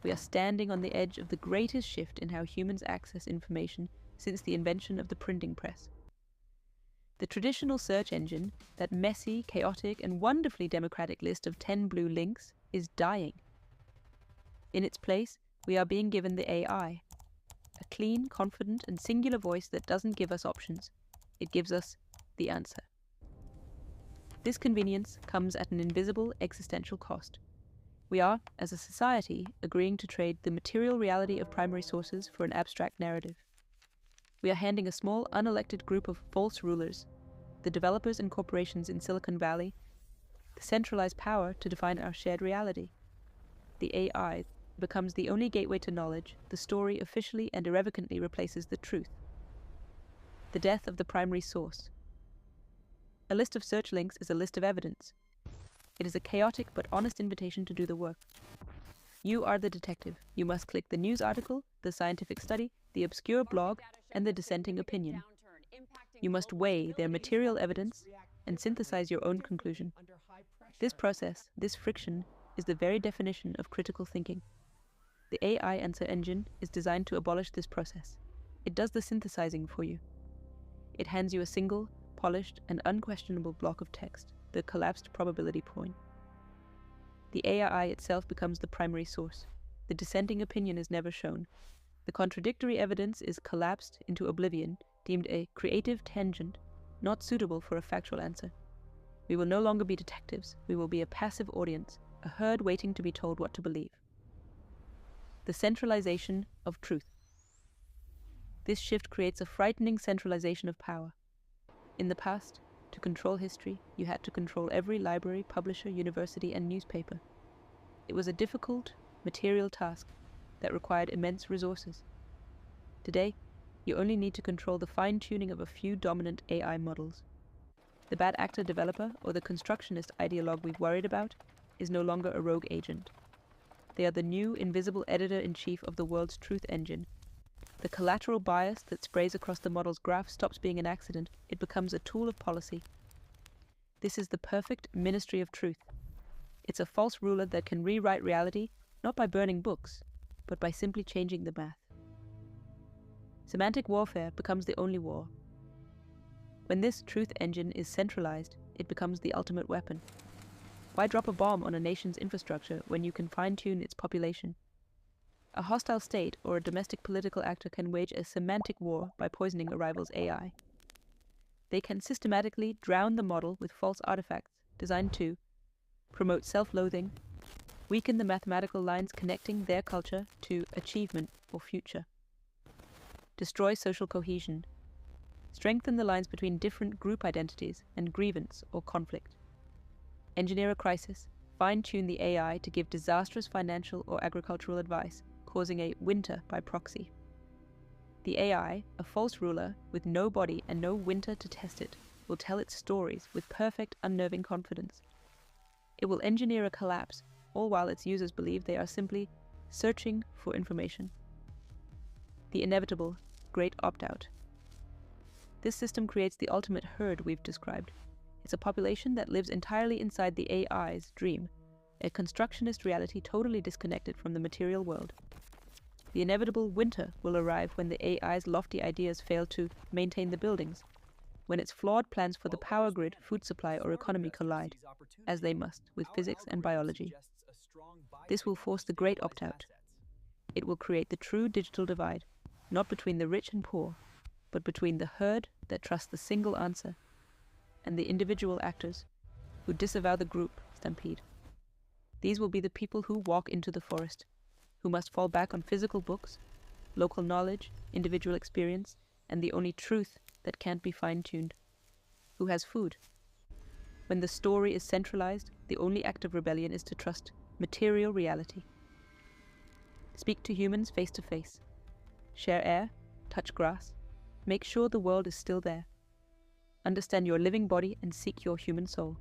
We are standing on the edge of the greatest shift in how humans access information since the invention of the printing press. The traditional search engine, that messy, chaotic, and wonderfully democratic list of 10 blue links, is dying. In its place, we are being given the AI, a clean, confident, and singular voice that doesn't give us options. It gives us the answer. This convenience comes at an invisible existential cost. We are, as a society, agreeing to trade the material reality of primary sources for an abstract narrative. We are handing a small, unelected group of false rulers, the developers and corporations in Silicon Valley, the centralized power to define our shared reality. The AI becomes the only gateway to knowledge. The story officially and irrevocably replaces the truth. The death of the primary source. A list of search links is a list of evidence. It is a chaotic but honest invitation to do the work. You are the detective. You must click the news article, the scientific study, the obscure blog, and the dissenting opinion. You must weigh their material evidence and synthesize your own conclusion. This process, this friction, is the very definition of critical thinking. The AI answer engine is designed to abolish this process. It does the synthesizing for you. It hands you a single, polished, and unquestionable block of text, the collapsed probability point. The AI itself becomes the primary source. The dissenting opinion is never shown. The contradictory evidence is collapsed into oblivion, deemed a creative tangent, not suitable for a factual answer. We will no longer be detectives. We will be a passive audience, a herd waiting to be told what to believe. The centralization of truth. This shift creates a frightening centralization of power. In the past, to control history, you had to control every library, publisher, university, and newspaper. It was a difficult, material task that required immense resources. Today, you only need to control the fine-tuning of a few dominant AI models. The bad actor developer or the constructionist ideologue we've worried about is no longer a rogue agent. They are the new, invisible editor-in-chief of the world's truth engine. The collateral bias that sprays across the model's graph stops being an accident. It becomes a tool of policy. This is the perfect ministry of truth. It's a false ruler that can rewrite reality, not by burning books, but by simply changing the math. Semantic warfare becomes the only war. When this truth engine is centralized, it becomes the ultimate weapon. Why drop a bomb on a nation's infrastructure when you can fine-tune its population? A hostile state or a domestic political actor can wage a semantic war by poisoning a rival's AI. They can systematically drown the model with false artifacts designed to promote self-loathing, weaken the mathematical lines connecting their culture to achievement or future, destroy social cohesion, strengthen the lines between different group identities and grievance or conflict, engineer a crisis, fine-tune the AI to give disastrous financial or agricultural advice, causing a winter by proxy. The AI, a false ruler with no body and no winter to test it, will tell its stories with perfect, unnerving confidence. It will engineer a collapse, all while its users believe they are simply searching for information. The inevitable great opt-out. This system creates the ultimate herd we've described. It's a population that lives entirely inside the AI's dream, a constructionist reality totally disconnected from the material world. The inevitable winter will arrive when the AI's lofty ideas fail to maintain the buildings, when its flawed plans for the power grid, food supply, or economy collide, as they must, with physics and biology. This will force the great opt-out. It will create the true digital divide, not between the rich and poor, but between the herd that trusts the single answer and the individual actors who disavow the group stampede. These will be the people who walk into the forest, who must fall back on physical books, local knowledge, individual experience, and the only truth that can't be fine-tuned. Who has food? When the story is centralized, the only act of rebellion is to trust material reality. Speak to humans face to face. Share air, touch grass. Make sure the world is still there. Understand your living body and seek your human soul.